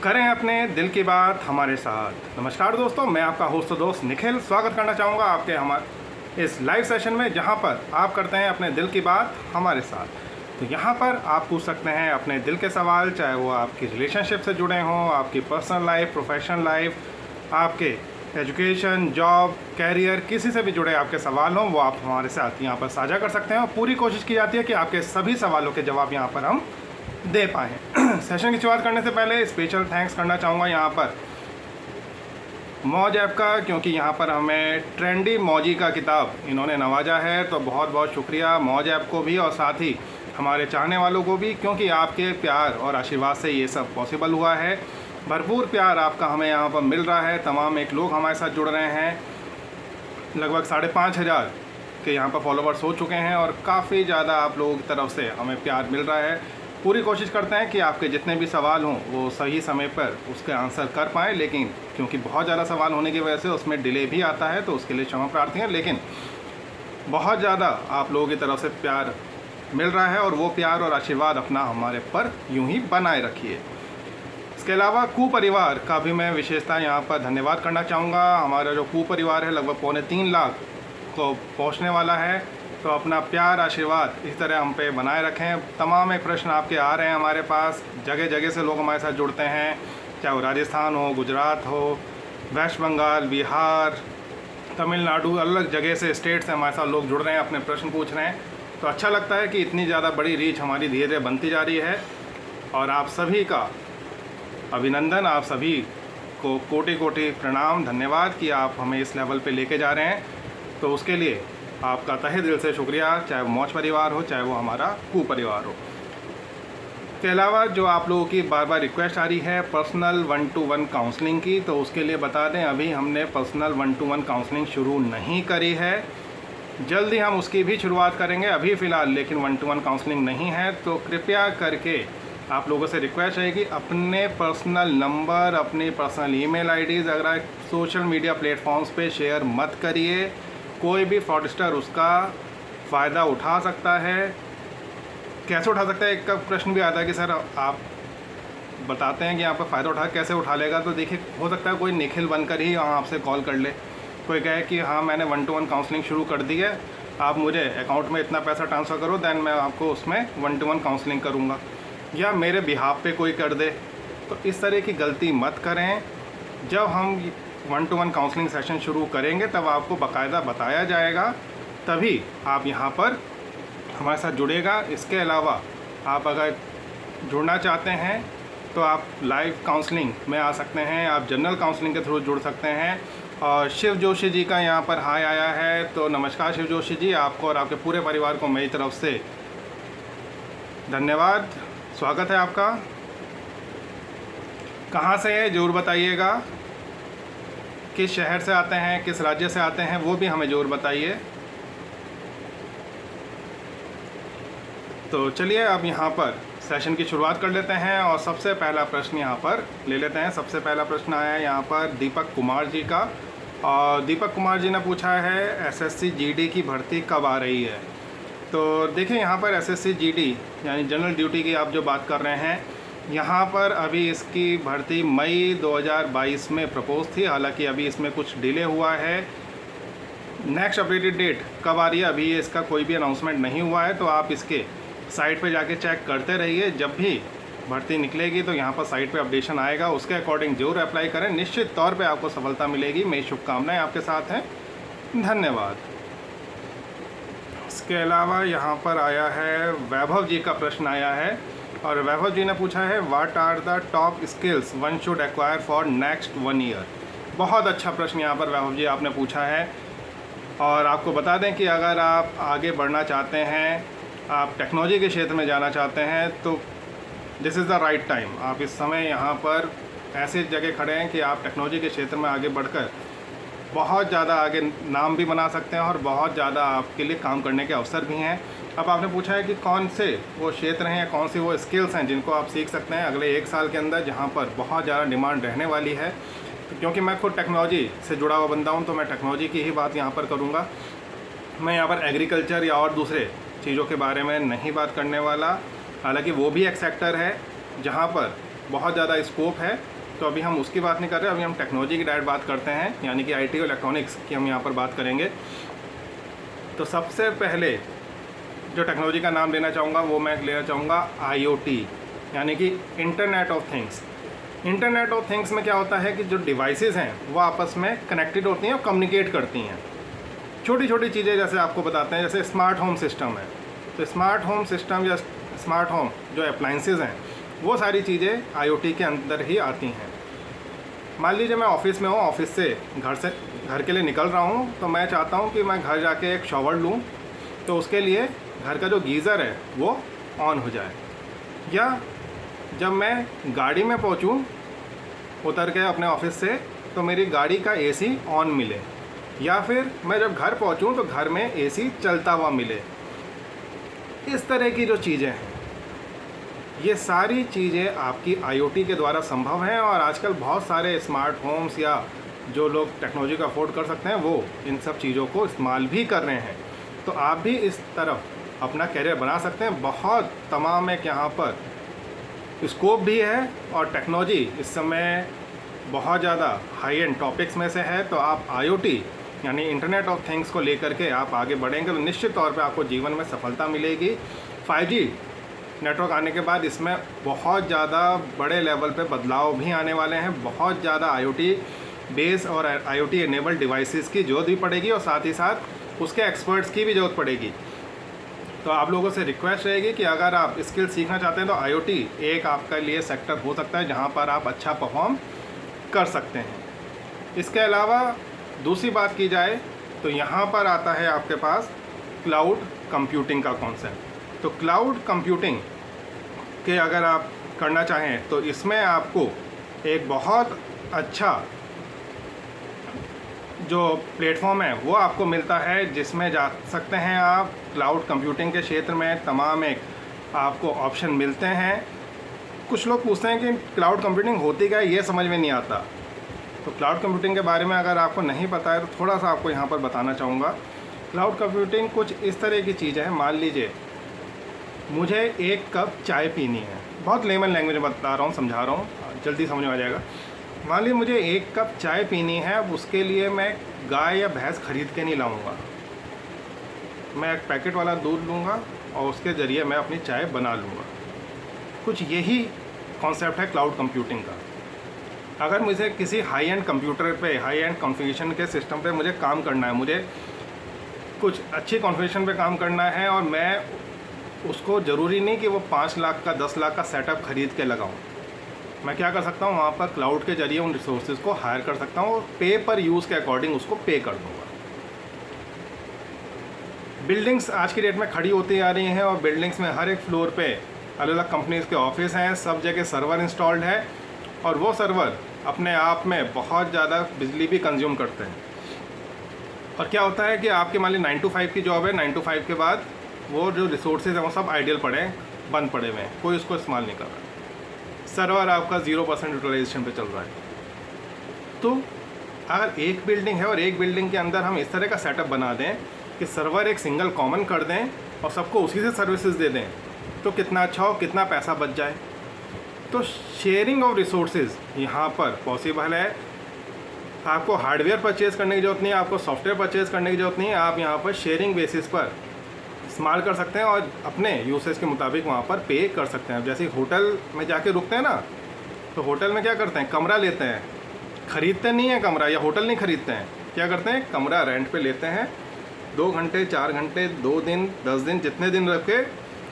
करें अपने दिल की बात हमारे साथ। नमस्कार दोस्तों, मैं आपका होस्ट दोस्त निखिल स्वागत करना चाहूँगा आपके हमारे इस लाइव सेशन में, जहाँ पर आप करते हैं अपने दिल की बात हमारे साथ। तो यहाँ पर आप पूछ सकते हैं अपने दिल के सवाल, चाहे वो आपकी रिलेशनशिप से जुड़े हों, आपकी पर्सनल लाइफ, प्रोफेशनल लाइफ, आपके एजुकेशन, जॉब, कैरियर, किसी से भी जुड़े आपके सवाल हों, वो आप हमारे साथ यहाँ पर साझा कर सकते हैं। और पूरी कोशिश की जाती है कि आपके सभी सवालों के जवाब यहाँ पर हम दे पाएँ। सेशन की शुरुआत करने से पहले स्पेशल थैंक्स करना चाहूँगा यहाँ पर मौज ऐप का, क्योंकि यहाँ पर हमें ट्रेंडी मौजी का किताब इन्होंने नवाजा है। तो बहुत बहुत शुक्रिया मौज ऐप को भी और साथ ही हमारे चाहने वालों को भी, क्योंकि आपके प्यार और आशीर्वाद से ये सब पॉसिबल हुआ है। भरपूर प्यार आपका हमें यहाँ पर मिल रहा है। तमाम एक लोग हमारे साथ जुड़ रहे हैं, लगभग 5,500 के यहाँ पर फॉलोवर्स हो चुके हैं और काफ़ी ज़्यादा आप लोगों की तरफ से हमें प्यार मिल रहा है। पूरी कोशिश करते हैं कि आपके जितने भी सवाल हों वो सही समय पर उसके आंसर कर पाएँ, लेकिन क्योंकि बहुत ज़्यादा सवाल होने की वजह से उसमें डिले भी आता है, तो उसके लिए क्षमा प्रार्थी हैं। लेकिन बहुत ज़्यादा आप लोगों की तरफ से प्यार मिल रहा है और वो प्यार और आशीर्वाद अपना हमारे पर यूं ही बनाए रखिए। इसके अलावा कू परिवार का भी मैं विशेषता यहाँ पर धन्यवाद करना चाहूँगा। हमारा जो कू परिवार है लगभग 3.25 लाख को पहुँचने वाला है। तो अपना प्यार आशीर्वाद इस तरह हम पे बनाए रखें। तमाम एक प्रश्न आपके आ रहे हैं हमारे पास, जगह जगह से लोग हमारे साथ जुड़ते हैं, चाहे वो राजस्थान हो, गुजरात हो, वेस्ट बंगाल, बिहार, तमिलनाडु, अलग जगह से, स्टेट से हमारे साथ लोग जुड़ रहे हैं, अपने प्रश्न पूछ रहे हैं। तो अच्छा लगता है कि इतनी ज़्यादा बड़ी रीच हमारी धीरे धीरे बनती जा रही है। और आप सभी का अभिनंदन, आप सभी को कोटि कोटि प्रणाम, धन्यवाद कि आप हमें इस लेवल पे लेके जा रहे हैं। तो उसके लिए आपका तहे दिल से शुक्रिया, चाहे वो मौज परिवार हो, चाहे वो हमारा कू परिवार हो। के अलावा जो आप लोगों की बार बार रिक्वेस्ट आ रही है पर्सनल 1-to-1 काउंसलिंग की, तो उसके लिए बता दें अभी हमने पर्सनल 1-to-1 काउंसलिंग शुरू नहीं करी है। जल्दी हम उसकी भी शुरुआत करेंगे। अभी फ़िलहाल लेकिन 1-to-1 काउंसलिंग नहीं है। तो कृपया करके आप लोगों से रिक्वेस्ट है कि अपने पर्सनल नंबर, अपनी पर्सनल ईमेल आईडीज़ अगर सोशल मीडिया प्लेटफॉर्म्स पे शेयर मत करिए। कोई भी फ्रॉडस्टर उसका फ़ायदा उठा सकता है। कैसे उठा सकता है, एक का प्रश्न भी आता है कि सर आप बताते हैं कि यहाँ पर फ़ायदा कैसे उठा लेगा। तो देखिए, हो सकता है कोई निखिल बनकर ही आपसे कॉल कर ले, कोई कहे कि हाँ मैंने 1-to-1 काउंसलिंग शुरू कर दी है, आप मुझे अकाउंट में इतना पैसा ट्रांसफ़र करो, दैन मैं आपको उसमें 1-to-1 काउंसलिंग करूँगा, या मेरे बिहाफ पे कोई कर दे। तो इस तरह की गलती मत करें। जब हम 1-to-1 काउंसलिंग सेशन शुरू करेंगे तब आपको बाकायदा बताया जाएगा, तभी आप यहाँ पर हमारे साथ जुड़ेगा। इसके अलावा आप अगर जुड़ना चाहते हैं तो आप लाइव काउंसलिंग में आ सकते हैं, आप जनरल काउंसलिंग के थ्रू जुड़ सकते हैं। और शिव जोशी जी का यहाँ पर हाय आया है, तो नमस्कार शिव जोशी जी, आपको और आपके पूरे परिवार को मेरी तरफ से धन्यवाद, स्वागत है आपका। कहाँ से है ज़रूर बताइएगा, किस शहर से आते हैं, किस राज्य से आते हैं, वो भी हमें ज़रूर बताइए। तो चलिए अब यहाँ पर सेशन की शुरुआत कर लेते हैं और सबसे पहला प्रश्न यहाँ पर ले लेते हैं। सबसे पहला प्रश्न आया है यहाँ पर दीपक कुमार जी का, और दीपक कुमार जी ने पूछा है एसएससी जीडी की भर्ती कब आ रही है। तो देखिए, यहाँ पर एसएससी जीडी यानी जनरल ड्यूटी की आप जो बात कर रहे हैं, यहाँ पर अभी इसकी भर्ती मई 2022 में प्रपोज थी। हालांकि अभी इसमें कुछ डिले हुआ है। नेक्स्ट अपडेटेड डेट कब आ रही है अभी इसका कोई भी अनाउंसमेंट नहीं हुआ है। तो आप इसके साइट पे जाके चेक करते रहिए, जब भी भर्ती निकलेगी तो यहाँ पर साइट पे अपडेशन आएगा, उसके अकॉर्डिंग जरूर अप्लाई करें, निश्चित तौर पे आपको सफलता मिलेगी। मेरी शुभकामनाएं आपके साथ हैं, धन्यवाद। इसके अलावा यहाँ पर आया है वैभव जी का प्रश्न आया है, और वैभव जी ने पूछा है what are the top skills one should acquire for next 1 year. बहुत अच्छा प्रश्न यहाँ पर वैभव जी आपने पूछा है। और आपको बता दें कि अगर आप आगे बढ़ना चाहते हैं, आप टेक्नोलॉजी के क्षेत्र में जाना चाहते हैं, तो this is the right time. आप इस समय यहाँ पर ऐसे जगह खड़े हैं कि आप टेक्नोलॉजी के क्षेत्र में आगे बढ़कर बहुत ज़्यादा आगे नाम भी बना सकते हैं और बहुत ज़्यादा आपके लिए काम करने के अवसर भी हैं। अब आपने पूछा है कि कौन से वो क्षेत्र हैं या कौन सी वो स्किल्स हैं जिनको आप सीख सकते हैं अगले 1 साल के अंदर, जहाँ पर बहुत ज़्यादा डिमांड रहने वाली है। तो क्योंकि मैं खुद टेक्नोलॉजी से जुड़ा हुआ बंदा हूँ, तो मैं टेक्नोलॉजी की ही बात यहाँ पर करूँगा। मैं यहाँ पर एग्रीकल्चर या और दूसरे चीज़ों के बारे में नहीं बात करने वाला। हालांकि वो भी एक सेक्टर है जहाँ पर बहुत ज़्यादा स्कोप है, तो अभी हम उसकी बात नहीं कर रहे, अभी हम टेक्नोलॉजी की डायरेक्ट बात करते हैं, यानी कि IT और इलेक्ट्रॉनिक्स की हम यहाँ पर बात करेंगे। तो सबसे पहले जो टेक्नोलॉजी का नाम लेना चाहूँगा वो मैं लेना चाहूँगा IoT, यानी कि internet of things. Internet of things में क्या होता है कि जो डिवाइसेस हैं वो आपस में कनेक्टेड होती हैं और कम्युनिकेट करती हैं। छोटी छोटी चीज़ें जैसे आपको बताते हैं, जैसे स्मार्ट होम सिस्टम है, तो स्मार्ट होम सिस्टम या स्मार्ट होम जो अप्लाइंसेस हैं वो सारी चीज़ें IoT के अंदर ही आती हैं। मान लीजिए मैं ऑफिस में हूँ, ऑफिस से घर के लिए निकल रहा हूँ, तो मैं चाहता हूँ कि मैं घर जाके एक शॉवर लूँ, तो उसके लिए घर का जो गीज़र है वो ऑन हो जाए, या जब मैं गाड़ी में पहुँचूँ उतर के अपने ऑफिस से तो मेरी गाड़ी का AC ऑन मिले, या फिर मैं जब घर पहुँचूँ तो घर में AC चलता हुआ मिले। इस तरह की जो चीज़ें हैं ये सारी चीज़ें आपकी IoT के द्वारा संभव हैं, और आजकल बहुत सारे स्मार्ट होम्स या जो लोग टेक्नोलॉजी का अफोर्ड कर सकते हैं वो इन सब चीज़ों को इस्तेमाल भी कर रहे हैं। तो आप भी इस तरफ अपना कैरियर बना सकते हैं। बहुत तमाम एक यहाँ पर स्कोप भी है, और टेक्नोलॉजी इस समय बहुत ज़्यादा हाई एंड टॉपिक्स में से है। तो आप IoT यानी इंटरनेट ऑफ थिंग्स को लेकर के आप आगे बढ़ेंगे तो निश्चित तौर पे आपको जीवन में सफलता मिलेगी। 5G नेटवर्क आने के बाद इसमें बहुत ज़्यादा बड़े लेवल पे बदलाव भी आने वाले हैं। बहुत ज़्यादा IoT बेस और IoT इनेबल्ड डिवाइसेस की ज़रूरत भी पड़ेगी, और साथ ही साथ उसके एक्सपर्ट्स की भी ज़रूरत पड़ेगी। तो आप लोगों से रिक्वेस्ट रहेगी कि अगर आप स्किल सीखना चाहते हैं तो IoT एक आपके लिए सेक्टर हो सकता है जहां पर आप अच्छा परफॉर्म कर सकते हैं। इसके अलावा दूसरी बात की जाए तो यहाँ पर आता है आपके पास क्लाउड कंप्यूटिंग का कॉन्सेप्ट। तो क्लाउड कंप्यूटिंग के अगर आप करना चाहें तो इसमें आपको एक बहुत अच्छा जो प्लेटफॉर्म है वो आपको मिलता है, जिसमें जा सकते हैं आप। क्लाउड कंप्यूटिंग के क्षेत्र में तमाम एक आपको ऑप्शन मिलते हैं। कुछ लोग पूछते हैं कि क्लाउड कंप्यूटिंग होती क्या है, ये समझ में नहीं आता। तो क्लाउड कंप्यूटिंग के बारे में अगर आपको नहीं पता है तो थोड़ा सा आपको यहाँ पर बताना चाहूँगा। क्लाउड कंप्यूटिंग कुछ इस तरह की चीज़ है, मान लीजिए मुझे एक कप चाय पीनी है, बहुत लेमन लैंग्वेज में बता रहा हूँ, समझा रहा हूँ, जल्दी समझ में आ जाएगा। मान लीजिए मुझे एक कप चाय पीनी है, अब उसके लिए मैं गाय या भैंस खरीद के नहीं लाऊंगा, मैं एक पैकेट वाला दूध लूँगा और उसके ज़रिए मैं अपनी चाय बना लूँगा। कुछ यही कॉन्सेप्ट है क्लाउड कंप्यूटिंग का। अगर मुझे किसी हाई एंड कंप्यूटर पे, हाई एंड कॉन्फ़िगरेशन के सिस्टम पे मुझे काम करना है, मुझे कुछ अच्छी कॉन्फ़िगरेशन पे काम करना है, और मैं उसको ज़रूरी नहीं कि वो 5 लाख का 10 लाख का सेटअप ख़रीद के लगाऊँ। मैं क्या कर सकता हूँ, वहाँ पर क्लाउड के जरिए उन रिसोर्सेज को हायर कर सकता हूँ और पे पर यूज़ के अकॉर्डिंग उसको पे कर दूँगा। बिल्डिंग्स आज की डेट में खड़ी होती आ रही हैं, और बिल्डिंग्स में हर एक फ्लोर पे अलग अलग कंपनीज़ के ऑफिस हैं, सब जगह सर्वर इंस्टॉल्ड है, और वो सर्वर अपने आप में बहुत ज़्यादा बिजली भी कंज्यूम करते हैं। और क्या होता है कि आपके मान ली 9 to 5 की जॉब है, 9 to 5 के बाद वो जो रिसोर्सेज हैं वो सब आइडियल पड़े हैं, बंद पड़े हुए हैं, कोई उसको इस्तेमाल नहीं कर रहा है। सर्वर आपका 0% यूटिलाइजेशन पे चल रहा है। तो अगर एक बिल्डिंग है और एक बिल्डिंग के अंदर हम इस तरह का सेटअप बना दें कि सर्वर एक सिंगल कॉमन कर दें और सबको उसी से सर्विसेज दे दें, तो कितना अच्छा हो, कितना पैसा बच जाए। तो शेयरिंग ऑफ रिसोर्सेज यहाँ पर पॉसिबल है। आपको हार्डवेयर परचेज़ करने की ज़रूरत नहीं है, आपको सॉफ्टवेयर परचेज़ करने की ज़रूरत नहीं है। आप यहाँ पर शेयरिंग बेसिस पर इस्तेमाल कर सकते हैं और अपने यूसेज के मुताबिक वहाँ पर पे कर सकते हैं। जैसे होटल में जाके रुकते हैं ना, तो होटल में क्या करते हैं, कमरा लेते हैं, ख़रीदते नहीं हैं कमरा, या होटल नहीं ख़रीदते हैं, क्या करते हैं, कमरा रेंट पे लेते हैं, 2 घंटे 4 घंटे 2 दिन 10 दिन जितने दिन रखे,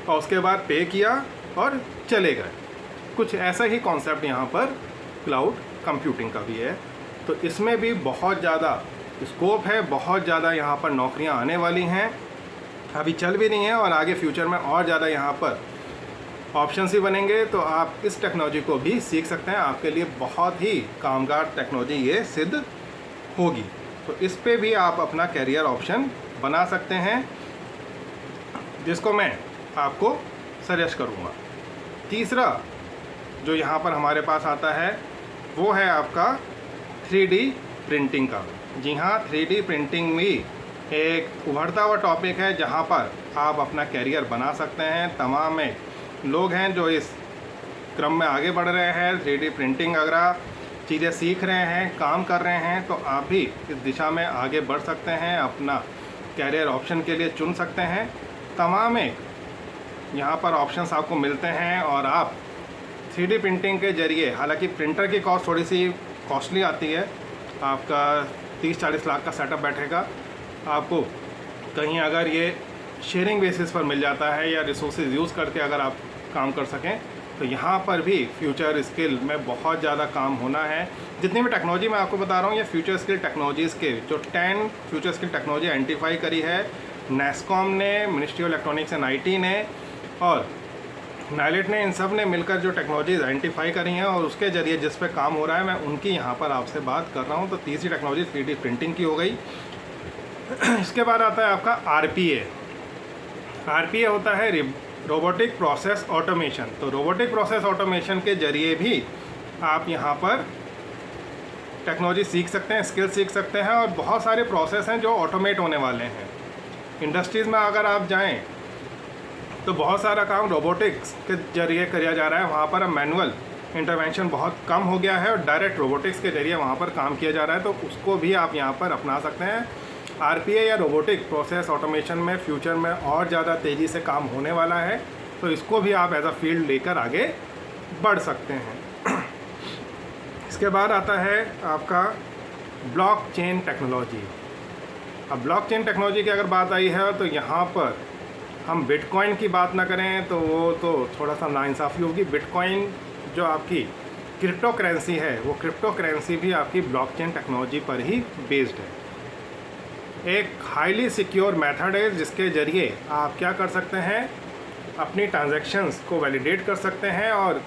और उसके बाद पे किया और चले गए। कुछ ऐसा ही कॉन्सेप्ट यहाँ पर क्लाउड कंप्यूटिंग का भी है। तो इसमें भी बहुत ज़्यादा स्कोप है, बहुत ज़्यादा यहाँ पर नौकरियाँ आने वाली हैं, अभी चल भी रही हैं, और आगे फ्यूचर में और ज़्यादा यहाँ पर ऑप्शंस ही बनेंगे। तो आप इस टेक्नोलॉजी को भी सीख सकते हैं, आपके लिए बहुत ही कामगार टेक्नोलॉजी ये सिद्ध होगी। तो इस पे भी आप अपना कैरियर ऑप्शन बना सकते हैं, जिसको मैं आपको सजेस्ट करूँगा। तीसरा जो यहाँ पर हमारे पास आता है वो है आपका 3D प्रिंटिंग का। जी हाँ, 3D प्रिंटिंग भी एक उभरता हुआ टॉपिक है जहाँ पर आप अपना कैरियर बना सकते हैं। तमाम लोग हैं जो इस क्रम में आगे बढ़ रहे हैं। 3D प्रिंटिंग अगर चीज़ें सीख रहे हैं, काम कर रहे हैं, तो आप भी इस दिशा में आगे बढ़ सकते हैं, अपना कैरियर ऑप्शन के लिए चुन सकते हैं। तमाम एक यहाँ पर ऑप्शंस आपको मिलते हैं और आप 3D प्रिंटिंग के ज़रिए, हालांकि प्रिंटर की कॉस्ट थोड़ी सी कॉस्टली आती है, आपका 30-40 लाख का सेटअप बैठेगा। आपको कहीं अगर ये शेयरिंग बेसिस पर मिल जाता है या रिसोर्सेज यूज़ करके अगर आप काम कर सकें, तो यहाँ पर भी फ्यूचर स्किल में बहुत ज़्यादा काम होना है। जितनी भी टेक्नोलॉजी मैं आपको बता रहा हूँ, ये फ्यूचर स्किल टेक्नोलॉजीज़ के जो 10 फ्यूचर स्किल टेक्नोलॉजी आइडेंटिफाई करी है नेस्कॉम ने, ministry of electronics and IT ने और नाइलेट ने, इन सब ने मिलकर जो टेक्नोलॉजीज आइडेंटिफाई करी हैं और उसके ज़रिए जिस पे काम हो रहा है, मैं उनकी यहाँ पर आपसे बात कर रहा हूँ। तो तीसरी टेक्नोलॉजी 3D प्रिंटिंग की हो गई। इसके बाद आता है आपका RPA होता है रोबोटिक प्रोसेस ऑटोमेशन। तो रोबोटिक प्रोसेस ऑटोमेशन के ज़रिए भी आप यहाँ पर टेक्नोलॉजी सीख सकते हैं, स्किल सीख सकते हैं और बहुत सारे प्रोसेस हैं जो ऑटोमेट होने वाले हैं। इंडस्ट्रीज़ में अगर आप जाएं तो बहुत सारा काम रोबोटिक्स के ज़रिए किया जा रहा है। वहाँ पर मैनुअल इंटरवेंशन बहुत कम हो गया है और डायरेक्ट रोबोटिक्स के ज़रिए वहाँ पर काम किया जा रहा है, तो उसको भी आप यहाँ पर अपना सकते हैं। RPA या रोबोटिक प्रोसेस ऑटोमेशन में फ्यूचर में और ज़्यादा तेज़ी से काम होने वाला है, तो इसको भी आप एज अ फील्ड लेकर आगे बढ़ सकते हैं। इसके बाद आता है आपका ब्लॉकचेन टेक्नोलॉजी। अब ब्लॉकचेन टेक्नोलॉजी की अगर बात आई है तो यहाँ पर हम बिटकॉइन की बात ना करें तो वो तो थोड़ा सा नाइंसाफ़ी होगी। बिटकॉइन जो आपकी क्रिप्टो करेंसी है, वो क्रिप्टो करेंसी भी आपकी ब्लॉकचेन टेक्नोलॉजी पर ही बेस्ड है। एक हाईली सिक्योर मेथड है जिसके ज़रिए आप क्या कर सकते हैं, अपनी ट्रांजैक्शंस को वैलिडेट कर सकते हैं और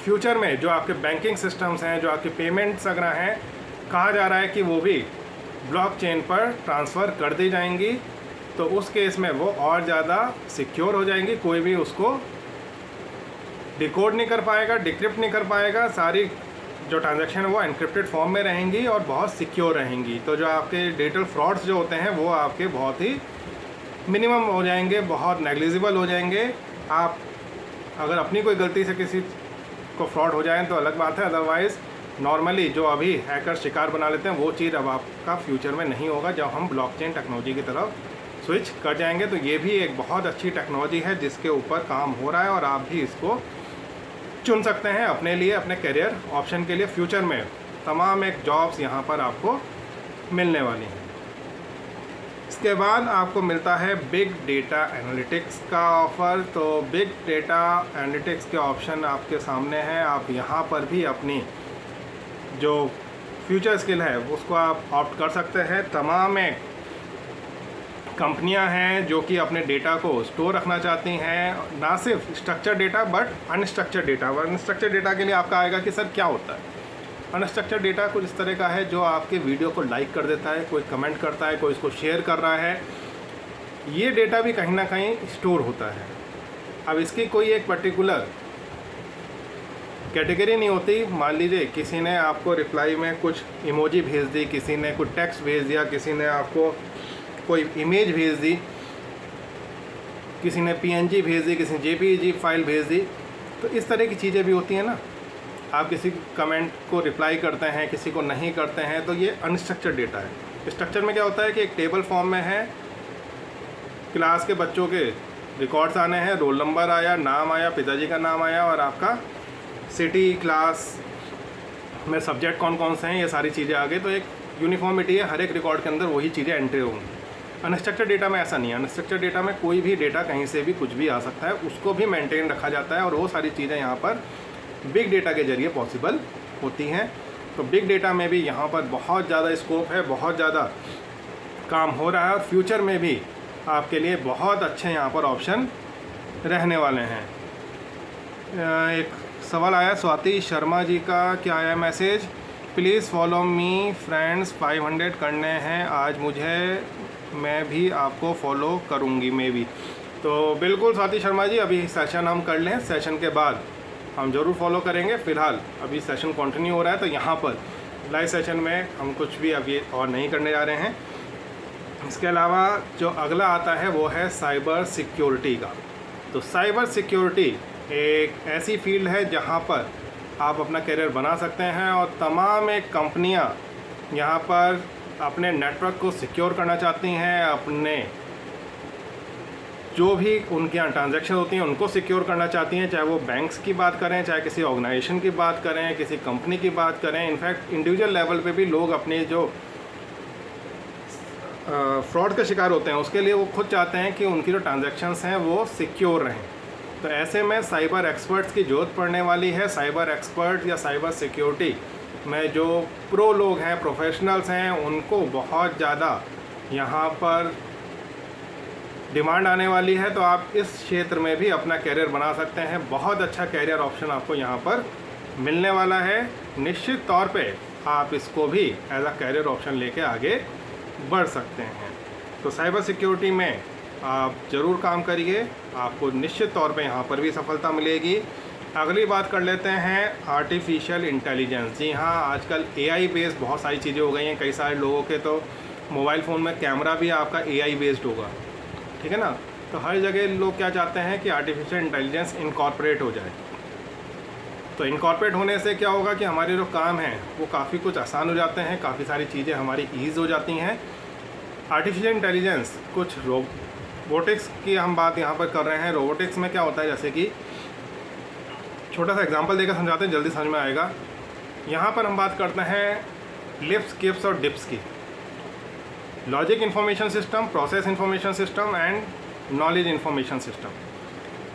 फ्यूचर में जो आपके बैंकिंग सिस्टम्स हैं, जो आपके पेमेंट्स अगर हैं, कहा जा रहा है कि वो भी ब्लॉकचेन पर ट्रांसफ़र कर दी जाएंगी, तो उस केस में वो और ज़्यादा सिक्योर हो जाएंगी। कोई भी उसको डिकोड नहीं कर पाएगा, डिक्रिप्ट नहीं कर पाएगा। सारी जो ट्रांजैक्शन है वो एनक्रिप्टेड फॉर्म में रहेंगी और बहुत सिक्योर रहेंगी। तो जो आपके डिजिटल फ्रॉड्स जो होते हैं वो आपके बहुत ही मिनिमम हो जाएंगे, बहुत नेग्लिजिबल हो जाएंगे। आप अगर अपनी कोई गलती से किसी को फ्रॉड हो जाए तो अलग बात है, अदरवाइज़ नॉर्मली जो अभी हैकर शिकार बना लेते हैं वो चीज़ अब आपका फ्यूचर में नहीं होगा जब हम ब्लॉकचेन टेक्नोलॉजी की तरफ स्विच कर जाएंगे। तो ये भी एक बहुत अच्छी टेक्नोलॉजी है जिसके ऊपर काम हो रहा है और आप भी इसको चुन सकते हैं अपने लिए, अपने करियर ऑप्शन के लिए। फ्यूचर में तमाम एक जॉब्स यहाँ पर आपको मिलने वाली हैं। इसके बाद आपको मिलता है बिग डेटा एनालिटिक्स का ऑफ़र। तो बिग डेटा एनालिटिक्स के ऑप्शन आपके सामने हैं। आप यहाँ पर भी अपनी जो फ्यूचर स्किल है उसको आप ऑप्ट कर सकते हैं। तमाम एक कंपनियां हैं जो कि अपने डेटा को स्टोर रखना चाहती हैं, ना सिर्फ structure data but unstructured data. Unstructured data के लिए आपका आएगा कि सर क्या होता है। अनस्ट्रक्चर डेटा कुछ इस तरह का है जो आपके वीडियो को लाइक कर देता है, कोई कमेंट करता है, कोई इसको शेयर कर रहा है, ये डेटा भी कहीं ना कहीं स्टोर होता है। अब इसकी कोई एक पर्टिकुलर कैटेगरी नहीं होती। मान लीजिए किसी ने आपको रिप्लाई में कुछ इमोजी भेज दी, किसी ने कुछ टेक्स्ट भेज दिया, किसी ने आपको कोई इमेज भेज दी, किसी ने PNG भेज दी, किसी ने JPG फाइल भेज दी। तो इस तरह की चीज़ें भी होती हैं ना। आप किसी कमेंट को रिप्लाई करते हैं, किसी को नहीं करते हैं, तो ये अनस्ट्रक्चर्ड डेटा है। स्ट्रक्चर में क्या होता है कि एक टेबल फॉर्म में है, क्लास के बच्चों के रिकॉर्ड्स आने हैं, रोल नंबर आया, नाम आया, पिताजी का नाम आया और आपका सिटी, क्लास में सब्जेक्ट कौन कौन से हैं, ये सारी चीज़ें आ गई। तो एक यूनिफॉर्मिटी है, हर एक रिकॉर्ड के अंदर वही चीज़ें एंट्री होंगी। अनस्ट्रक्चर्ड डेटा में ऐसा नहीं है। अनस्ट्रक्चर्ड डेटा में कोई भी डेटा कहीं से भी कुछ भी आ सकता है, उसको भी मेंटेन रखा जाता है और वो सारी चीज़ें यहाँ पर बिग डेटा के ज़रिए पॉसिबल होती हैं। तो बिग डेटा में भी यहाँ पर बहुत ज़्यादा स्कोप है, बहुत ज़्यादा काम हो रहा है और फ्यूचर में भी आपके लिए बहुत अच्छे यहाँ पर ऑप्शन रहने वाले हैं। एक सवाल आया स्वाति शर्मा जी का, क्या आया message, please follow me friends 500 करने हैं आज मुझे, मैं भी आपको फॉलो करूँगी मे भी। तो बिल्कुल स्वाति शर्मा जी, अभी सेशन हम कर लें, सेशन के बाद हम ज़रूर फॉलो करेंगे। फ़िलहाल अभी सेशन कंटिन्यू हो रहा है तो यहाँ पर लाइव सेशन में हम कुछ भी अभी और नहीं करने जा रहे हैं। इसके अलावा जो अगला आता है वो है साइबर सिक्योरिटी का। तो साइबर सिक्योरिटी एक ऐसी फील्ड है जहाँ पर आप अपना करियर बना सकते हैं। और तमाम एक कंपनियां यहाँ पर अपने नेटवर्क को सिक्योर करना चाहती हैं, अपने जो भी उनके यहाँ ट्रांजैक्शन होती हैं उनको सिक्योर करना चाहती हैं, चाहे वो बैंक्स की बात करें, चाहे किसी ऑर्गेनाइजेशन की बात करें, किसी कंपनी की बात करें। इनफैक्ट इंडिविजुअल लेवल पे भी लोग अपने जो फ्रॉड का शिकार होते हैं उसके लिए वो खुद चाहते हैं कि उनकी जो ट्रांजैक्शंस हैं वो सिक्योर रहें। तो ऐसे में साइबर एक्सपर्ट्स की ज़रूरत पड़ने वाली है। साइबर एक्सपर्ट या साइबर सिक्योरिटी में जो प्रो लोग हैं, प्रोफेशनल्स हैं, उनको बहुत ज़्यादा यहाँ पर डिमांड आने वाली है। तो आप इस क्षेत्र में भी अपना करियर बना सकते हैं। बहुत अच्छा करियर ऑप्शन आपको यहाँ पर मिलने वाला है। निश्चित तौर पे आप इसको भी एज अ करियर ऑप्शन लेके आगे बढ़ सकते हैं। तो साइबर सिक्योरिटी में आप ज़रूर काम करिए, आपको निश्चित तौर पे यहाँ पर भी सफलता मिलेगी। अगली बात कर लेते हैं आर्टिफिशियल इंटेलिजेंस। जी हाँ, आजकल एआई बेस्ड बहुत सारी चीज़ें हो गई हैं। कई सारे लोगों के तो मोबाइल फ़ोन में कैमरा भी आपका एआई बेस्ड होगा, ठीक है ना। तो हर जगह लोग क्या चाहते हैं कि आर्टिफिशियल इंटेलिजेंस इनकॉर्पोरेट हो जाए। तो इनकॉर्पोरेट होने से क्या होगा कि हमारे जो काम हैं वो काफ़ी कुछ आसान हो जाते हैं, काफ़ी सारी चीज़ें हमारी ईज़ हो जाती हैं। आर्टिफिशियल इंटेलिजेंस कुछ रोबोटिक्स की हम बात यहाँ पर कर रहे हैं। रोबोटिक्स में क्या होता है, जैसे कि छोटा सा एग्जांपल देकर समझाते हैं, जल्दी समझ में आएगा। यहाँ पर हम बात करते हैं लिफ्ट, स्किप्स और डिप्स की। Logic information system, process information system and knowledge information system.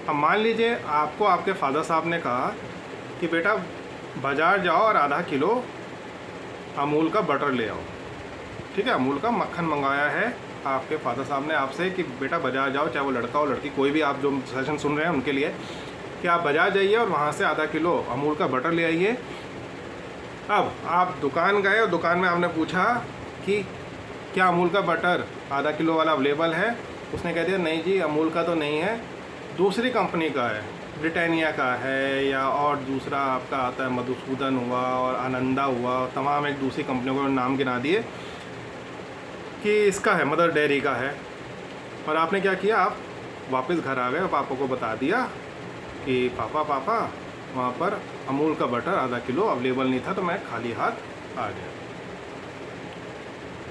अब मान लीजिए आपको आपके फादर साहब ने कहा कि बेटा बाज़ार जाओ और आधा किलो अमूल का बटर ले आओ, ठीक है। अमूल का मक्खन मंगाया है आपके फादर साहब ने आपसे कि बेटा बाज़ार जाओ, चाहे वो लड़का हो लड़की, कोई भी आप जो सेशन सुन रहे हैं उनके लिए, कि आप बाज़ार जाइए और वहाँ से आधा किलो अमूल का बटर ले आइए। अब आप दुकान गए और दुकान में आपने पूछा कि क्या अमूल का बटर आधा किलो वाला अवेलेबल है। उसने कह दिया नहीं जी, अमूल का तो नहीं है, दूसरी कंपनी का है, ब्रिटानिया का है, या और दूसरा आपका आता है मधुसूदन हुआ और आनंदा हुआ, तमाम एक दूसरी कंपनियों को नाम गिना दिए कि इसका है, मदर डेयरी का है। और आपने क्या किया, आप वापस घर आ गए और पापा को बता दिया कि पापा वहाँ पर अमूल का बटर आधा किलो अवेलेबल नहीं था, तो मैं खाली हाथ आ गया।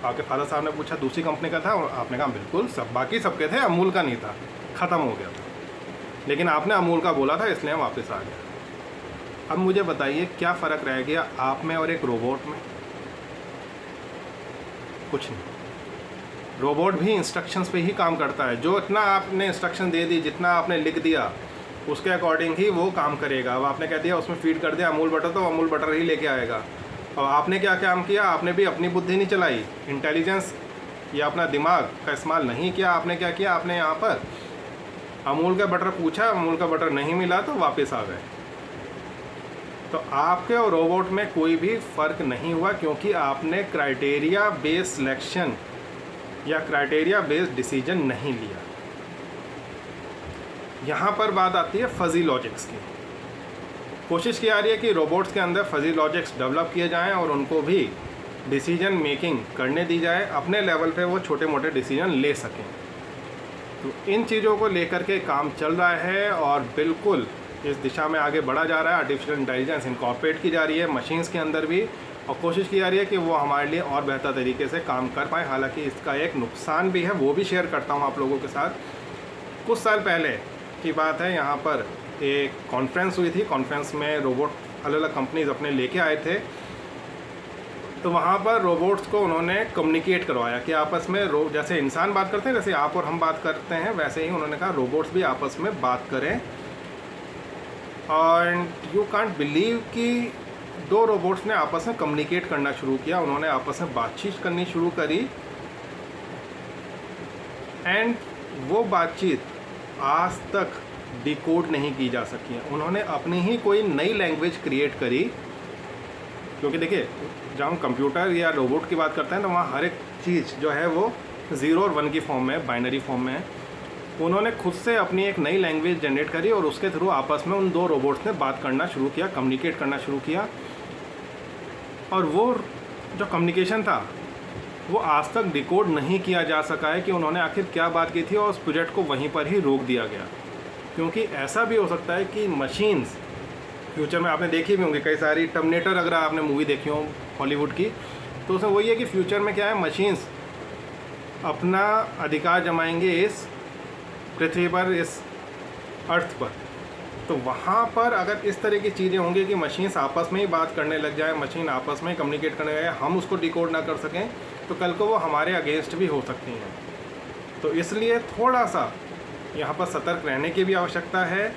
आपके फादर साहब ने पूछा दूसरी कंपनी का था, और आपने कहा बिल्कुल, सब बाकी सबके थे, अमूल का नहीं था, ख़त्म हो गया था, लेकिन आपने अमूल का बोला था इसलिए हम वापस आ गए। अब मुझे बताइए क्या फ़र्क रह गया आप में और एक रोबोट में? कुछ नहीं। रोबोट भी इंस्ट्रक्शंस पे ही काम करता है। जो इतना आपने इंस्ट्रक्शन दे दी, जितना आपने लिख दिया, उसके अकॉर्डिंग ही वो काम करेगा। अब आपने कह दिया उसमें फीड कर दिया अमूल बटर, तो अमूल बटर ही लेके आएगा। और आपने क्या काम किया, आपने भी अपनी बुद्धि नहीं चलाई, इंटेलिजेंस या अपना दिमाग का इस्तेमाल नहीं किया। आपने क्या किया, आपने यहाँ पर अमूल का बटर पूछा, अमूल का बटर नहीं मिला तो वापस आ गए। तो आपके और रोबोट में कोई भी फ़र्क नहीं हुआ, क्योंकि आपने क्राइटेरिया बेस्ड सिलेक्शन या क्राइटेरिया बेस्ड डिसीजन नहीं लिया। यहाँ पर बात आती है फजी लॉजिक्स की। कोशिश की जा रही है कि रोबोट्स के अंदर फजी लॉजिक्स डेवलप किए जाएं और उनको भी डिसीजन मेकिंग करने दी जाए, अपने लेवल पे वो छोटे मोटे डिसीजन ले सकें। तो इन चीज़ों को लेकर के काम चल रहा है और बिल्कुल इस दिशा में आगे बढ़ा जा रहा है। आर्टिफिशियल इंटेलिजेंस इनकॉर्पोरेट की जा रही है मशीन्स के अंदर भी, और कोशिश की जा रही है कि वो हमारे लिए और बेहतर तरीके से काम कर पाए। हालांकि इसका एक नुकसान भी है, वो भी शेयर करता हूँ आप लोगों के साथ। कुछ साल पहले की बात है, यहाँ पर एक कॉन्फ्रेंस हुई थी। कॉन्फ्रेंस में रोबोट अलग अलग कंपनीज अपने लेके आए थे। तो वहाँ पर रोबोट्स को उन्होंने कम्युनिकेट करवाया कि आपस में जैसे इंसान बात करते हैं, जैसे आप और हम बात करते हैं, वैसे ही उन्होंने कहा रोबोट्स भी आपस में बात करें। और यू कांट बिलीव कि दो रोबोट्स ने आपस में कम्युनिकेट करना शुरू किया, उन्होंने आपस में बातचीत करनी शुरू करी। एंड वो बातचीत आज तक डिकोड नहीं की जा सकी है। उन्होंने अपनी ही कोई नई लैंग्वेज क्रिएट करी, क्योंकि देखिए जब हम कंप्यूटर या रोबोट की बात करते हैं तो वहाँ हर एक चीज़ जो है वो 0 और 1 की फॉर्म में, बाइनरी फॉर्म में है। उन्होंने खुद से अपनी एक नई लैंग्वेज जनरेट करी और उसके थ्रू आपस में उन दो रोबोट्स ने बात करना शुरू किया, कम्युनिकेट करना शुरू किया। और वो जो कम्युनिकेशन था वो आज तक डिकोड नहीं किया जा सका है कि उन्होंने आखिर क्या बात की थी, और उस प्रोजेक्ट को वहीं पर ही रोक दिया गया। क्योंकि ऐसा भी हो सकता है कि मशीन्स फ्यूचर में आपने देखी भी होंगी कई सारी, टर्मिनेटर अगर आपने मूवी देखी हो हॉलीवुड की, तो उसमें वही है कि फ्यूचर में क्या है, मशीन्स अपना अधिकार जमाएंगे इस पृथ्वी पर, इस अर्थ पर। तो वहाँ पर अगर इस तरह की चीज़ें होंगी कि मशीन्स आपस में ही बात करने लग जाए, मशीन आपस में ही कम्युनिकेट करने लगे, हम उसको डिकोड ना कर सकें, तो कल को वो हमारे अगेंस्ट भी हो सकती हैं। तो इसलिए थोड़ा सा यहाँ पर सतर्क रहने की भी आवश्यकता है।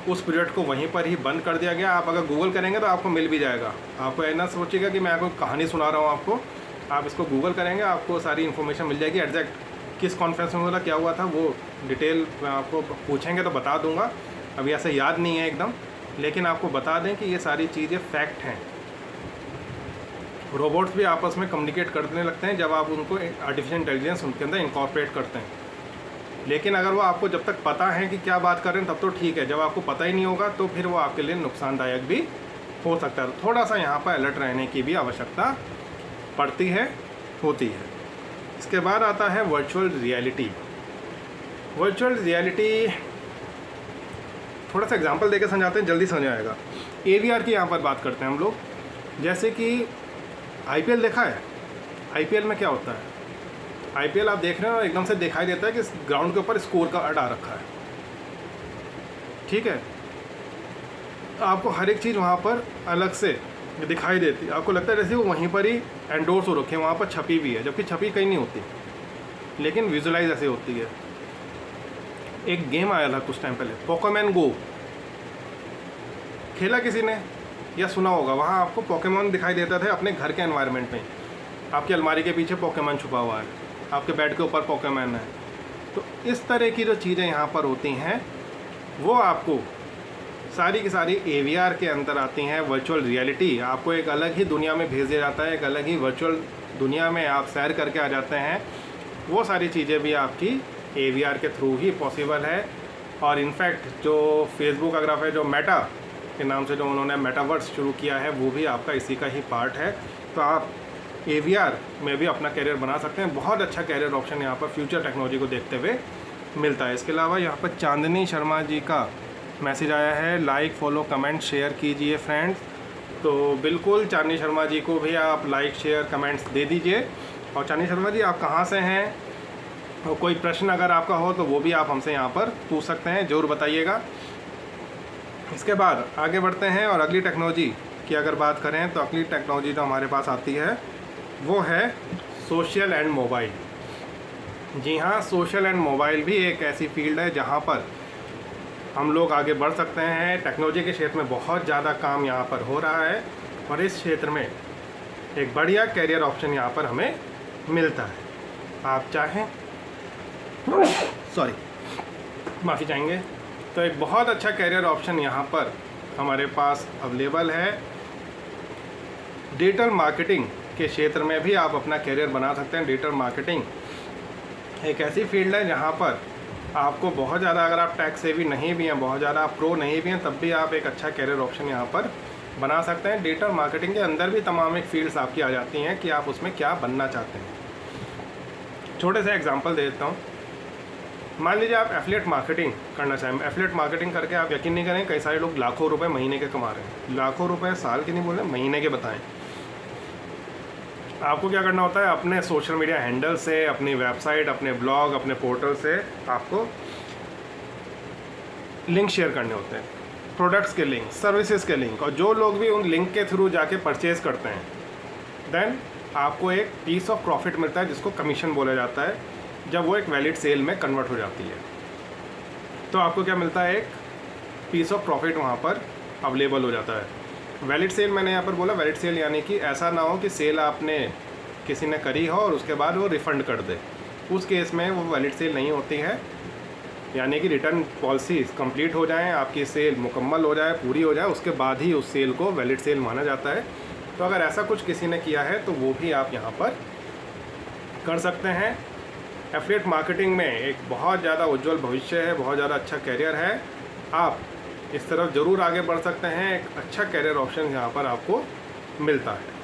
उस पीरियड को वहीं पर ही बंद कर दिया गया। आप अगर गूगल करेंगे तो आपको मिल भी जाएगा। आपको ऐसा सोचिएगा कि मैं आपको कहानी सुना रहा हूँ आपको, आप इसको गूगल करेंगे आपको सारी इन्फॉर्मेशन मिल जाएगी। एग्जैक्ट किस कॉन्फ्रेंस में बोला क्या हुआ था वो डिटेल मैं आपको पूछेंगे तो बता दूंगा, अभी ऐसे याद नहीं है एकदम, लेकिन आपको बता दें कि ये सारी चीज़ें फैक्ट हैं। रोबोट्स भी आपस में कम्युनिकेट करने लगते हैं जब आप उनको आर्टिफिशियल इंटेलिजेंस उनके अंदर इनकॉर्पोरेट करते हैं। लेकिन अगर वो आपको जब तक पता है कि क्या बात कर रहे हैं तब तो ठीक है, जब आपको पता ही नहीं होगा तो फिर वो आपके लिए नुकसानदायक भी हो सकता है। थोड़ा सा यहाँ पर अलर्ट रहने की भी आवश्यकता पड़ती है, होती है। इसके बाद आता है वर्चुअल रियलिटी। वर्चुअल रियलिटी थोड़ा सा एग्जांपल देकर समझाते हैं, जल्दी समझ आएगा। AVR की यहाँ पर बात करते हैं हम लोग। जैसे कि IPL देखा है, IPL में क्या होता है, IPL आप देख रहे हो एकदम से दिखाई देता है कि ग्राउंड के ऊपर स्कोर कार्ड आ रखा है, ठीक है। आपको हर एक चीज़ वहाँ पर अलग से दिखाई देती है, आपको लगता है जैसे वो वहीं पर ही एंडोर्स हो रखे हैं, वहाँ पर छपी भी है, जबकि छपी कहीं नहीं होती, लेकिन विजुलाइज ऐसे होती है। एक गेम आया था कुछ टाइम पहले, पोकेमॉन गो, खेला किसी ने या सुना होगा। वहाँ आपको पोकेमॉन दिखाई देता था अपने घर के एनवायरनमेंट में, आपकी अलमारी के पीछे पोकेमॉन छुपा हुआ है, आपके बेड के ऊपर पोकेमॉन है। तो इस तरह की जो चीज़ें यहाँ पर होती हैं वो आपको सारी की सारी AVR के अंदर आती हैं। वर्चुअल रियलिटी आपको एक अलग ही दुनिया में भेज दिया जाता है, एक अलग ही वर्चुअल दुनिया में आप सैर करके आ जाते हैं। वो सारी चीज़ें भी आपकी AVR के थ्रू ही पॉसिबल है। और इनफैक्ट जो फेसबुक अगर है, जो मेटा के नाम से जो उन्होंने मेटावर्स शुरू किया है, वो भी आपका इसी का ही पार्ट है। तो आप AVR में भी अपना कैरियर बना सकते हैं। बहुत अच्छा कैरियर ऑप्शन यहाँ पर फ्यूचर टेक्नोलॉजी को देखते हुए मिलता है। इसके अलावा यहाँ पर चांदनी शर्मा जी का मैसेज आया है, लाइक फॉलो कमेंट शेयर कीजिए फ्रेंड्स। तो बिल्कुल चांदनी शर्मा जी को भी आप लाइक शेयर कमेंट्स दे दीजिए। और चांदनी शर्मा जी आप कहाँ से हैं, और कोई प्रश्न अगर आपका हो तो वो भी आप हमसे यहाँ पर पूछ सकते हैं, ज़रूर बताइएगा। इसके बाद आगे बढ़ते हैं और अगली टेक्नोलॉजी की अगर बात करें तो अगली टेक्नोलॉजी जो हमारे पास आती है वो है सोशल एंड मोबाइल। जी हाँ, सोशल एंड मोबाइल भी एक ऐसी फील्ड है जहाँ पर हम लोग आगे बढ़ सकते हैं। टेक्नोलॉजी के क्षेत्र में बहुत ज़्यादा काम यहाँ पर हो रहा है और इस क्षेत्र में एक बढ़िया कैरियर ऑप्शन यहाँ पर हमें मिलता है। आप चाहें माफ़ी चाहेंगे तो एक बहुत अच्छा कैरियर ऑप्शन यहाँ पर हमारे पास अवेलेबल है। डिजिटल मार्केटिंग के क्षेत्र में भी आप अपना कैरियर बना सकते हैं। डिजिटल मार्केटिंग एक ऐसी फील्ड है जहाँ पर आपको बहुत ज़्यादा, अगर आप टैक्स सेवी नहीं भी हैं, बहुत ज़्यादा आप प्रो नहीं भी हैं, तब भी आप एक अच्छा कैरियर ऑप्शन यहाँ पर बना सकते हैं। डिजिटल मार्केटिंग के अंदर भी तमाम एक फील्ड्स आपकी आ जाती हैं कि आप उसमें क्या बनना चाहते हैं। छोटे से एग्जांपल दे देता हूँ। मान लीजिए आप एफिलिएट मार्केटिंग करना चाहें। एफिलिएट मार्केटिंग करके आप यकीन नहीं करें, कई सारे लोग लाखों रुपए महीने के कमा रहे हैं। लाखों रुपए साल के नहीं बोले, महीने के बताएं। आपको क्या करना होता है, अपने सोशल मीडिया हैंडल से, अपनी वेबसाइट, अपने ब्लॉग, अपने पोर्टल से आपको लिंक शेयर करने होते हैं, प्रोडक्ट्स के लिंक, सर्विसेज के लिंक। और जो लोग भी उन लिंक के थ्रू जाके परचेज करते हैं, देन आपको एक पीस ऑफ प्रॉफिट मिलता है जिसको कमीशन बोला जाता है, जब वो एक वैलिड सेल में कन्वर्ट हो जाती है। तो आपको क्या मिलता है, एक पीस ऑफ प्रॉफिट वहाँ पर अवेलेबल हो जाता है। वैलिड सेल मैंने यहाँ पर बोला, वैलिड सेल यानी कि ऐसा ना हो कि सेल आपने किसी ने करी हो और उसके बाद वो रिफ़ंड कर दे, उस केस में वो वैलिड सेल नहीं होती है। यानी कि रिटर्न पॉलिसी कंप्लीट हो जाए, आपकी सेल मुकम्मल हो जाए, पूरी हो जाए, उसके बाद ही उस सेल को वैलिड सेल माना जाता है। तो अगर ऐसा कुछ किसी ने किया है तो वो भी आप यहाँ पर कर सकते हैं। एफिलिएट मार्केटिंग में एक बहुत ज़्यादा उज्जवल भविष्य है, बहुत ज़्यादा अच्छा कैरियर है। आप इस तरफ ज़रूर आगे बढ़ सकते हैं। एक अच्छा कैरियर ऑप्शन यहाँ पर आपको मिलता है।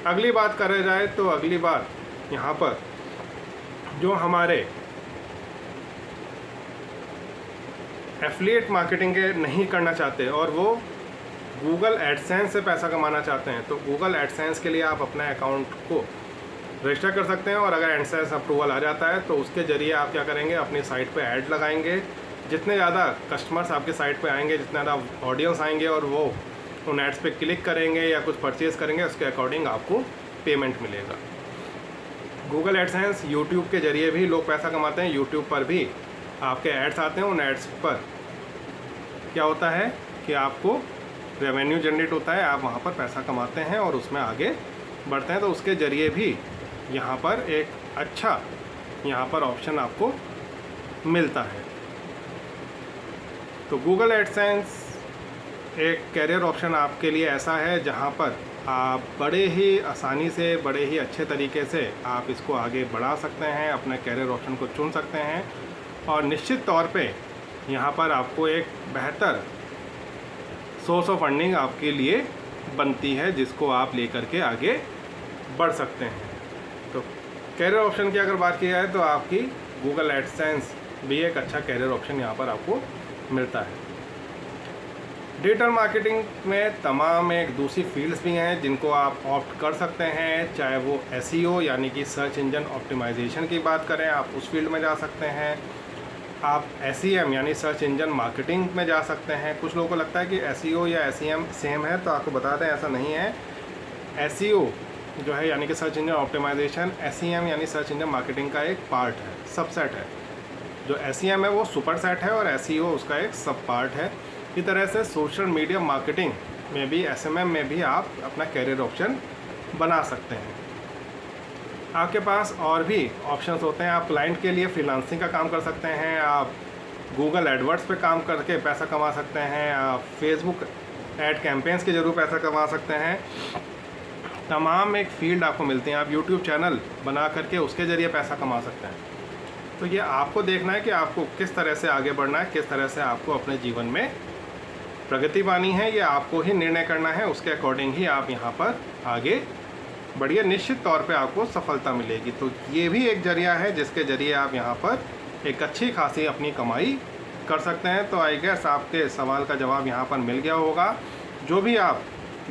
अगली बात करें जाए तो अगली बात यहाँ पर जो हमारे एफिलिएट मार्केटिंग के नहीं करना चाहते और वो गूगल एडसेंस से पैसा कमाना चाहते हैं तो गूगल एडसेंस के लिए आप अपने अकाउंट को रजिस्टर कर सकते हैं, और अगर एडसेंस अप्रूवल आ जाता है तो उसके ज़रिए आप क्या करेंगे, अपनी साइट पे ऐड लगाएंगे। जितने ज़्यादा कस्टमर्स आपके साइट पे आएंगे, जितना ज़्यादा ऑडियंस आएंगे और वो उन एड्स पे क्लिक करेंगे या कुछ परचेज़ करेंगे, उसके अकॉर्डिंग आपको पेमेंट मिलेगा। गूगल एडसेंस यूट्यूब के ज़रिए भी लोग पैसा कमाते हैं। यूट्यूब पर भी आपके एड्स आते हैं, उन एड्स पर क्या होता है कि आपको रेवेन्यू जनरेट होता है, आप वहाँ पर पैसा कमाते हैं और उसमें आगे बढ़ते हैं। तो उसके ज़रिए भी यहाँ पर एक अच्छा यहाँ पर ऑप्शन आपको मिलता है। तो गूगल एडसेंस एक कैरियर ऑप्शन आपके लिए ऐसा है जहाँ पर आप बड़े ही आसानी से, बड़े ही अच्छे तरीके से आप इसको आगे बढ़ा सकते हैं, अपने कैरियर ऑप्शन को चुन सकते हैं, और निश्चित तौर पे यहाँ पर आपको एक बेहतर सोर्स ऑफ फंडिंग आपके लिए बनती है, जिसको आप लेकर के आगे बढ़ सकते हैं। तो कैरियर ऑप्शन की अगर बात की जाए तो आपकी गूगल एडसेंस भी एक अच्छा कैरियर ऑप्शन यहाँ पर आपको मिलता है। डिजिटल मार्केटिंग में तमाम एक दूसरी फील्ड्स भी हैं जिनको आप ऑप्ट कर सकते हैं, चाहे वो एसईओ यानी कि सर्च इंजन ऑप्टिमाइजेशन की बात करें, आप उस फील्ड में जा सकते हैं। आप एसईएम यानी सर्च इंजन मार्केटिंग में जा सकते हैं। कुछ लोगों को लगता है कि एसईओ या एसईएम सेम है, तो आपको बता दें ऐसा नहीं है। एसईओ जो है यानी कि सर्च इंजन ऑप्टिमाइजेशन, एसईएम यानी सर्च इंजन मार्केटिंग का एक पार्ट है, सबसेट है। जो एसईएम है वो सुपर सेट है और एसईओ उसका एक सब पार्ट है। इस तरह से सोशल मीडिया मार्केटिंग में भी, एसएमएम में भी आप अपना कैरियर ऑप्शन बना सकते हैं। आपके पास और भी ऑप्शंस होते हैं। आप क्लाइंट के लिए फ्रीलांसिंग का काम कर सकते हैं, आप गूगल एडवर्ड्स पे काम करके पैसा कमा सकते हैं, आप फेसबुक एड कैंपेन्स के जरूर पैसा कमा सकते हैं। तमाम एक फील्ड आपको मिलती हैं। आप यूट्यूब चैनल बना करके उसके ज़रिए पैसा कमा सकते हैं। तो ये आपको देखना है कि आपको किस तरह से आगे बढ़ना है, किस तरह से आपको अपने जीवन में प्रगति पानी है, ये आपको ही निर्णय करना है। उसके अकॉर्डिंग ही आप यहाँ पर आगे बढ़िया, निश्चित तौर पे आपको सफलता मिलेगी। तो ये भी एक जरिया है जिसके ज़रिए आप यहाँ पर एक अच्छी खासी अपनी कमाई कर सकते हैं। तो आई गेस आपके सवाल का जवाब यहाँ पर मिल गया होगा। जो भी आप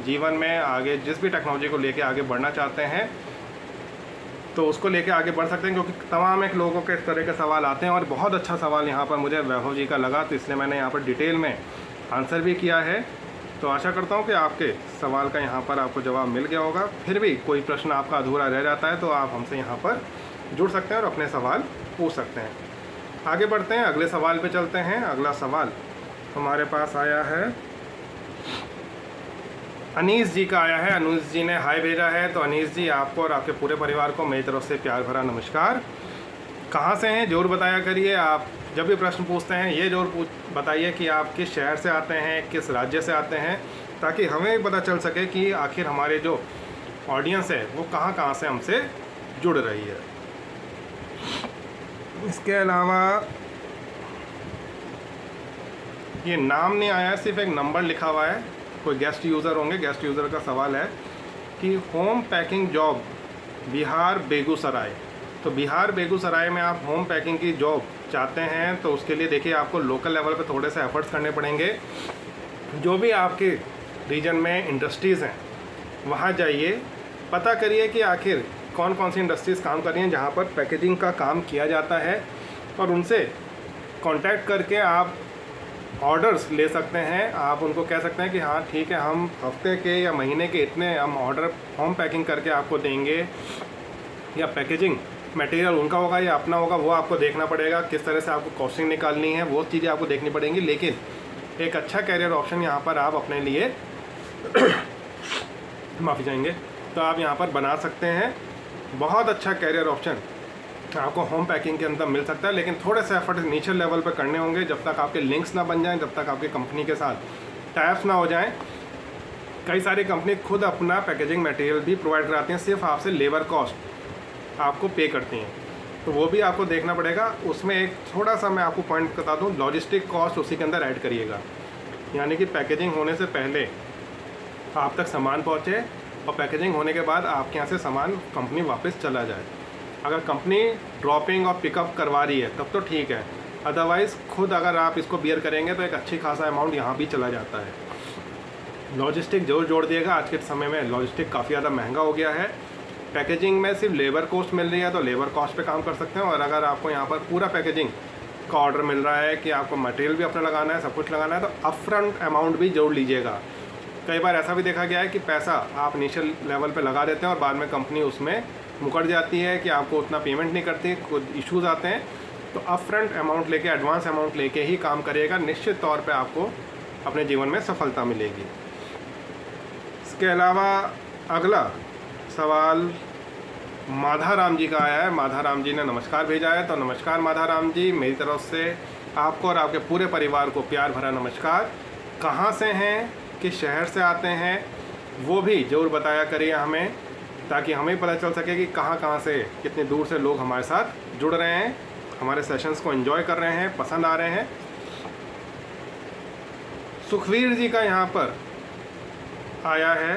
जीवन में आगे जिस भी टेक्नोलॉजी को लेके आगे बढ़ना चाहते हैं तो उसको लेके आगे बढ़ सकते हैं, क्योंकि तमाम एक लोगों के इस तरह के सवाल आते हैं। और बहुत अच्छा सवाल यहाँ पर मुझे वैभव जी का लगा, तो इसलिए मैंने यहाँ पर डिटेल में आंसर भी किया है। तो आशा करता हूँ कि आपके सवाल का यहाँ पर आपको जवाब मिल गया होगा। फिर भी कोई प्रश्न आपका अधूरा रह जाता है तो आप हमसे यहाँ पर जुड़ सकते हैं और अपने सवाल पूछ सकते हैं। आगे बढ़ते हैं, अगले सवाल पे चलते हैं। अगला सवाल हमारे पास आया है, अनीस जी का आया है। अनीस जी ने हाय भेजा है। तो अनीस जी, आपको और आपके पूरे परिवार को मेरी तरफ से प्यार भरा नमस्कार। कहाँ से हैं ज़रूर बताया करिए। आप जब भी प्रश्न पूछते हैं ये ज़रूर बताइए कि आप किस शहर से आते हैं, किस राज्य से आते हैं, ताकि हमें भी पता चल सके कि आखिर हमारे जो ऑडियंस है वो कहाँ कहाँ से हमसे जुड़ रही है। इसके अलावा ये नाम नहीं आया, सिर्फ एक नंबर लिखा हुआ है। कोई गेस्ट यूज़र होंगे। गेस्ट यूज़र का सवाल है कि home packing job Bihar Begusarai. तो बिहार बेगूसराय में आप होम पैकिंग की जॉब चाहते हैं तो उसके लिए देखिए आपको लोकल लेवल पे थोड़े से एफर्ट्स करने पड़ेंगे। जो भी आपके रीजन में इंडस्ट्रीज़ हैं वहाँ जाइए, पता करिए कि आखिर कौन कौन सी इंडस्ट्रीज़ काम कर रही हैं जहाँ पर पैकेजिंग का काम किया जाता है, और उनसे कांटेक्ट करके आप ऑर्डर्स ले सकते हैं। आप उनको कह सकते हैं कि हाँ ठीक है, हम हफ्ते के या महीने के इतने हम ऑर्डर होम पैकिंग करके आपको देंगे, या पैकेजिंग मटेरियल उनका होगा या अपना होगा, वो आपको देखना पड़ेगा। किस तरह से आपको कॉस्टिंग निकालनी है वो चीज़ें आपको देखनी पड़ेंगी। लेकिन एक अच्छा कैरियर ऑप्शन यहाँ पर आप अपने लिए माफ़ी चाहेंगे तो आप यहाँ पर बना सकते हैं। बहुत अच्छा कैरियर ऑप्शन आपको होम पैकिंग के अंदर मिल सकता है, लेकिन थोड़े से एफर्ट नीचे लेवल पर करने होंगे। जब तक आपके लिंक्स ना बन जाएं, जब तक आपकी कंपनी के साथ टाइप्स ना हो जाएं। कई सारी कंपनी खुद अपना पैकेजिंग मटेरियल भी प्रोवाइड कराती हैं, सिर्फ आपसे लेबर कॉस्ट आपको पे करती हैं, तो वो भी आपको देखना पड़ेगा। उसमें एक थोड़ा सा मैं आपको पॉइंट बता दूँ, लॉजिस्टिक कॉस्ट उसी के अंदर ऐड करिएगा। यानी कि पैकेजिंग होने से पहले आप तक सामान पहुँचे और पैकेजिंग होने के बाद आपके यहाँ से सामान कंपनी वापस चला जाए। अगर कंपनी ड्रॉपिंग और पिकअप करवा रही है तब तो ठीक है, अदरवाइज़ खुद अगर आप इसको बियर करेंगे तो एक अच्छी खासा अमाउंट यहाँ भी चला जाता है। लॉजिस्टिक जरूर जोड़ दिएगा। आज के समय में लॉजिस्टिक काफ़ी ज़्यादा महंगा हो गया है। पैकेजिंग में सिर्फ लेबर कॉस्ट मिल रही है तो लेबर कॉस्ट पे काम कर सकते हैं, और अगर आपको यहाँ पर पूरा पैकेजिंग का ऑर्डर मिल रहा है कि आपको मटेरियल भी अपना लगाना है, सब कुछ लगाना है, तो अपफ्रंट अमाउंट भी जोड़ लीजिएगा। कई बार ऐसा भी देखा गया है कि पैसा आप इनिशियल लेवल पे लगा देते हैं और बाद में कंपनी उसमें मुकर जाती है कि आपको उतना पेमेंट नहीं करती, कुछ इश्यूज़ आते हैं। तो अपफ्रंट अमाउंट लेके, एडवांस अमाउंट लेके ही काम करिएगा, निश्चित तौर पे आपको अपने जीवन में सफलता मिलेगी। इसके अलावा अगला सवाल माधाराम जी का आया है। माधाराम जी ने नमस्कार भेजा है, तो नमस्कार माधाराम जी, मेरी तरफ से आपको और आपके पूरे परिवार को प्यार भरा नमस्कार। कहाँ से हैं, किस शहर से आते हैं, वो भी ज़रूर बताया करिए हमें, ताकि हमें पता चल सके कि कहाँ से, कितनी दूर से लोग हमारे साथ जुड़ रहे हैं, हमारे सेशंस को एंजॉय कर रहे हैं, पसंद आ रहे हैं। सुखवीर जी का यहाँ पर आया है